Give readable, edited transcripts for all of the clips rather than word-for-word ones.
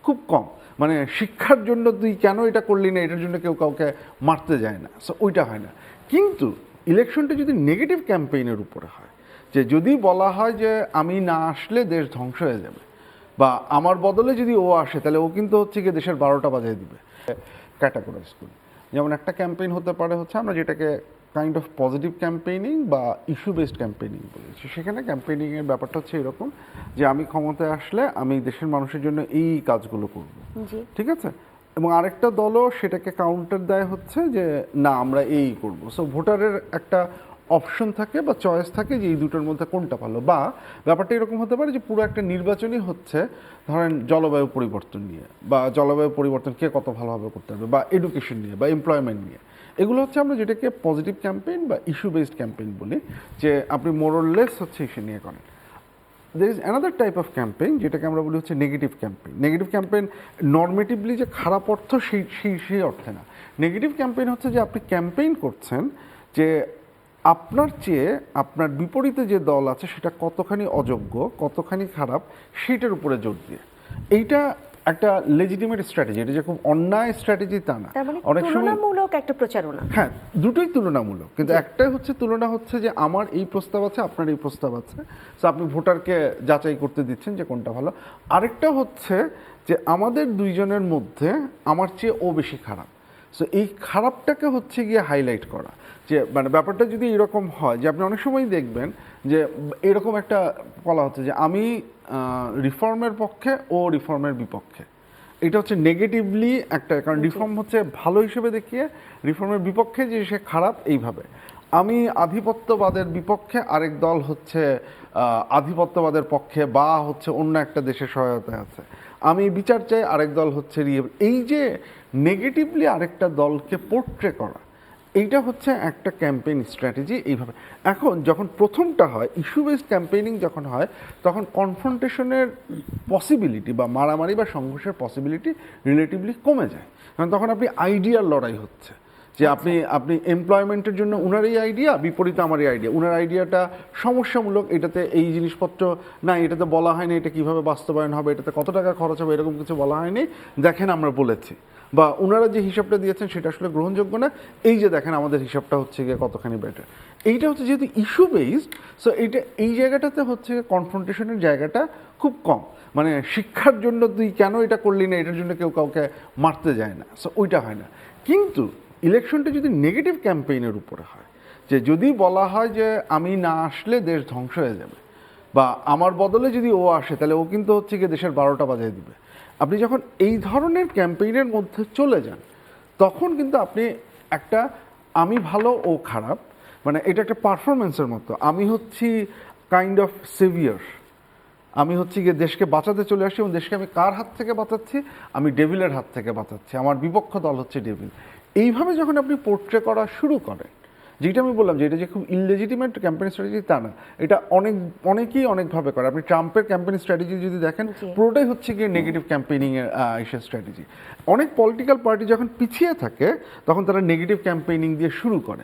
খুব কম। মানে শিক্ষার জন্য তুই কেন এটা করলি না, এটার জন্য কেউ কাউকে মারতে যায় না, সো ওইটা হয় না। কিন্তু ইলেকশনটা যদি নেগেটিভ ক্যাম্পেইনের উপরে হয়, যে যদি বলা হয় যে আমি না আসলে দেশ ধ্বংস হয়ে যাবে, বা আমার বদলে যদি ও আসে তাহলে ও কিন্তু হচ্ছে গিয়ে দেশের 12টা বাজিয়ে দিবে, ক্যাটাগরাইজ করি। যেমন একটা ক্যাম্পেইন হতে পারে হচ্ছে আমরা যেটাকে কাইন্ড অফ পজিটিভ ক্যাম্পেইনিং বা ইস্যু বেসড ক্যাম্পেইনিং বলেছি। সেখানে ক্যাম্পেইনিংয়ের ব্যাপারটা হচ্ছে এরকম যে আমি ক্ষমতায় আসলে আমি দেশের মানুষের জন্য এই কাজগুলো করব, ঠিক আছে। এবং আরেকটা দলও সেটাকে কাউন্টার দেয় হচ্ছে যে না আমরা এই করব। সো ভোটারের একটা অপশন থাকে বা চয়েস থাকে যে এই দুটোর মধ্যে কোনটা ভালো। বা ব্যাপারটা এরকম হতে পারে যে পুরো একটা নির্বাচনই হচ্ছে ধরেন জলবায়ু পরিবর্তন নিয়ে, বা জলবায়ু পরিবর্তন কে কত ভালোভাবে করতে হবে, বা এডুকেশন নিয়ে বা এমপ্লয়মেন্ট নিয়ে। এগুলো হচ্ছে আমরা যেটাকে পজিটিভ ক্যাম্পেইন বা ইস্যু বেসড ক্যাম্পেইন বলি, যে আপনি মোরলেস হচ্ছে ইস্যু নিয়ে করেন। There is another type of campaign যেটাকে আমরা বলি হচ্ছে নেগেটিভ ক্যাম্পেইন। নেগেটিভ ক্যাম্পেইন নর্মেটিভলি যে খারাপ অর্থ সেই অর্থে না। নেগেটিভ ক্যাম্পেইন হচ্ছে যে আপনি ক্যাম্পেইন করছেন যে আপনার চেয়ে আপনার বিপরীতে যে দল আছে সেটা কতখানি অযোগ্য, কতখানি খারাপ, সেইটার উপরে জোর দিয়ে। এইটা একটা লেজিটিমেট স্ট্র্যাটেজি। এটা যে খুব অন্যায় স্ট্র্যাটেজি তা না। অনেক সময় তুলনামূলক একটা প্রচারণা। হ্যাঁ, দুটোই তুলনামূলক, কিন্তু একটাই হচ্ছে তুলনা হচ্ছে যে আমার এই প্রস্তাব আছে, আপনার এই প্রস্তাব আছে, তো আপনি ভোটারকে যাচাই করতে দিচ্ছেন যে কোনটা ভালো। আরেকটা হচ্ছে যে আমাদের দুইজনের মধ্যে আমার চেয়ে ও বেশি খারাপ, সো এই খারাপটাকে হচ্ছে গিয়ে হাইলাইট করা। যে মানে ব্যাপারটা যদি এরকম হয় যে আপনি অনেক সময় দেখবেন যে এরকম একটা বলা হচ্ছে যে আমি রিফর্মের পক্ষে, ও রিফর্মের বিপক্ষে। এটা হচ্ছে নেগেটিভলি একটা, কারণ রিফর্ম হচ্ছে ভালো হিসেবে দেখিয়ে, রিফর্মের বিপক্ষে যে সে খারাপ এইভাবে। আমি আধিপত্যবাদের বিপক্ষে, আরেক দল হচ্ছে আধিপত্যবাদের পক্ষে বা হচ্ছে অন্য একটা দেশের সহায়তায় আছে। আমি বিচার চাই, আরেক দল হচ্ছে এই যে নেগেটিভলি আরেকটা দলকে পোর্ট্রে করা, এইটা হচ্ছে একটা ক্যাম্পেইন স্ট্র্যাটেজি এইভাবে। এখন যখন প্রথমটা হয় ইস্যু বেসড ক্যাম্পেইনিং যখন হয়, তখন কনফ্রন্টেশনের পসিবিলিটি বা মারামারি বা সংঘর্ষের পসিবিলিটি রিলেটিভলি কমে যায়। কারণ তখন আপনি আইডিয়ার লড়াই হচ্ছে যে আপনি এমপ্লয়মেন্টের জন্য উনার এই আইডিয়া, বিপরীতে আমার এই আইডিয়া। উনার আইডিয়াটা সমস্যামূলক, এটাতে এই জিনিসপত্র না, এটাতে বলা হয়নি, এটা কিভাবে বাস্তবায়ন হবে, এটাতে কত টাকা খরচ হবে, এরকম কিছু বলা হয়নি, দেখেন আমরা বলেছি। বা ওনারা যে হিসাবটা দিয়েছেন সেটা আসলে গ্রহণযোগ্য না, এই যে দেখেন আমাদের হিসাবটা হচ্ছে গিয়ে কতখানি বেটার। এইটা হচ্ছে যেহেতু ইস্যু বেসড, সো এইটা এই জায়গাটাতে হচ্ছে কনফ্রন্টেশনের জায়গাটা খুব কম। মানে শিক্ষার জন্য তুই কেন এটা করলি না, এটার জন্য কেউ কাউকে মারতে যায় না, সো ওইটা হয় না। কিন্তু ইলেকশনটা যদি নেগেটিভ ক্যাম্পেইনের উপরে হয়, যে যদি বলা হয় যে আমি না আসলে দেশ ধ্বংস হয়ে যাবে, বা আমার বদলে যদি ও আসে তাহলে ও কিন্তু হচ্ছে গিয়ে দেশের 12টা বাজিয়ে দিবে, আপনি যখন এই ধরনের ক্যাম্পেইনের মধ্যে চলে যান, তখন কিন্তু আপনি একটা আমি ভালো ও খারাপ, মানে এটা একটা পারফরমেন্সের মতো। আমি হচ্ছি কাইন্ড অফ সেভিয়ার, আমি হচ্ছে গিয়ে দেশকে বাঁচাতে চলে আসছি, এবং দেশকে আমি কার হাত থেকে বাঁচাচ্ছি? আমি ডেভিলের হাত থেকে বাঁচাচ্ছি, আমার বিপক্ষ দল হচ্ছে ডেভিল। এইভাবে যখন আপনি পোর্ট্রে করা শুরু করেন, যেটা আমি বললাম যে এটা যে খুব ইললেজিটিমেট ক্যাম্পেইন স্ট্র্যাটেজি তা না, এটা অনেকেই অনেকভাবে করে। আপনি ট্রাম্পের ক্যাম্পেইন স্ট্র্যাটেজি যদি দেখেন, পুরোটাই হচ্ছে গিয়ে নেগেটিভ ক্যাম্পেইনিংয়ের স্ট্র্যাটেজি। অনেক পলিটিক্যাল পার্টি যখন পিছিয়ে থাকে তখন তারা নেগেটিভ ক্যাম্পেইনিং দিয়ে শুরু করে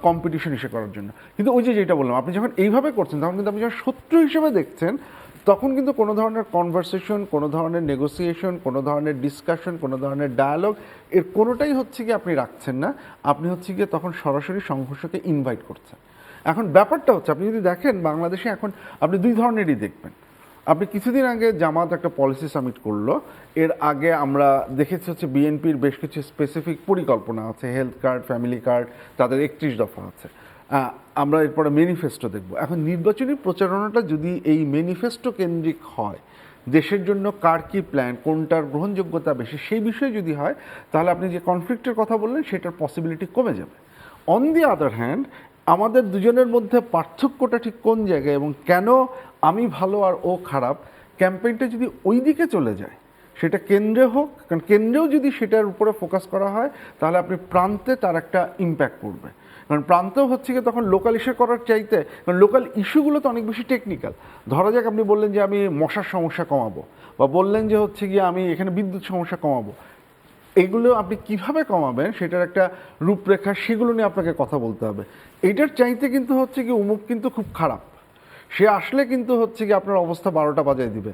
কম্পিটিশন হিসেবে করার জন্য। কিন্তু ওই যে যেটা বললাম, আপনি যখন এইভাবে করছেন তখন কিন্তু আপনি যখন শত্রু হিসেবে দেখছেন, তখন কিন্তু কোনো ধরনের কনভারসেশন, কোনো ধরনের নেগোসিয়েশন, কোনো ধরনের ডিসকাশন, কোনো ধরনের ডায়ালগ, এর কোনোটাই হচ্ছে কি আপনি রাখছেন না। আপনি হচ্ছে গিয়ে তখন সরাসরি সংঘর্ষকে ইনভাইট করছেন। এখন ব্যাপারটা হচ্ছে আপনি যদি দেখেন বাংলাদেশে এখন আপনি দুই ধরনেরই দেখবেন। আপনি কিছুদিন আগে জামাত একটা পলিসি সামিট করলো, এর আগে আমরা দেখেছি হচ্ছে বিএনপির বেশ কিছু স্পেসিফিক পরিকল্পনা আছে, হেলথ কার্ড, ফ্যামিলি কার্ড, তাদের 31 দফা আছে। আমরা এরপরে ম্যানিফেস্টো দেখব। এখন নির্বাচনী প্রচারণাটা যদি এই ম্যানিফেস্টো কেন্দ্রিক হয়, দেশের জন্য কার কী প্ল্যান, কোনটার গ্রহণযোগ্যতা বেশি, সেই বিষয়ে যদি হয়, তাহলে আপনি যে কনফ্লিক্টের কথা বললেন সেটার পসিবিলিটি কমে যাবে। অন দি আদার হ্যান্ড, আমাদের দুজনের মধ্যে পার্থক্যটা ঠিক কোন জায়গায় এবং কেন আমি ভালো আর ও খারাপ, ক্যাম্পেইনটা যদি ওই দিকে চলে যায়, সেটা কেন্দ্রে হোক, কারণ কেন্দ্রেও যদি সেটার উপরে ফোকাস করা হয় তাহলে আপনি প্রান্তে তার একটা ইম্প্যাক্ট পড়বে। কারণ প্রান্তেও হচ্ছে কি তখন লোকাল ইস্যু করার চাইতে, কারণ লোকাল ইস্যুগুলো তো অনেক বেশি টেকনিক্যাল। ধরা যাক আপনি বললেন যে আমি মশার সমস্যা কমাবো, বা বললেন যে হচ্ছে গিয়ে আমি এখানে বিদ্যুৎ সমস্যা কমাবো। এগুলো আপনি কিভাবে কমাবেন সেটার একটা রূপরেখা, সেগুলো নিয়ে আপনাকে কথা বলতে হবে। এইটার চাইতে কিন্তু হচ্ছে কি অমুক কিন্তু খুব খারাপ, সে আসলে কিন্তু হচ্ছে কি আপনার অবস্থা 12টা বাজিয়ে দিবে,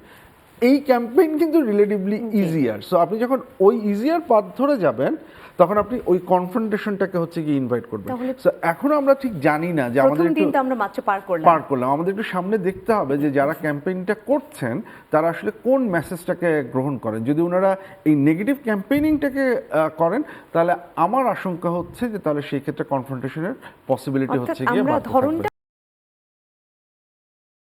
এই ক্যাম্পেইন কিন্তু রিলেটিভলি ইজিয়ার। সো আপনি যখন ওই ইজিয়ার পাথ ধরে যাবেন তখন আপনি ওই কনফ্রন্টেশনটাকে হচ্ছে কি ইনভাইট করবেন। তাহলে- সো এখনো আমরা ঠিক জানি না যে আমাদের প্রথম দিন একটু তো আমরা মাত্র পার করলাম। আমাদের একটু সামনে দেখতে হবে যে যারা ক্যাম্পেইনটা করছেন তারা আসলে কোন মেসেজটাকে গ্রহণ করেন। যদি ওনারা এই নেগেটিভ ক্যাম্পেইনিংটাকে করেন তাহলে আমার আশঙ্কা হচ্ছে যে তাহলে সেই ক্ষেত্রে কনফ্রন্টেশনের পসিবিলিটি অর্থাৎ হচ্ছে গিয়ে আমরা বাড়তে থাকবে। ধরনটা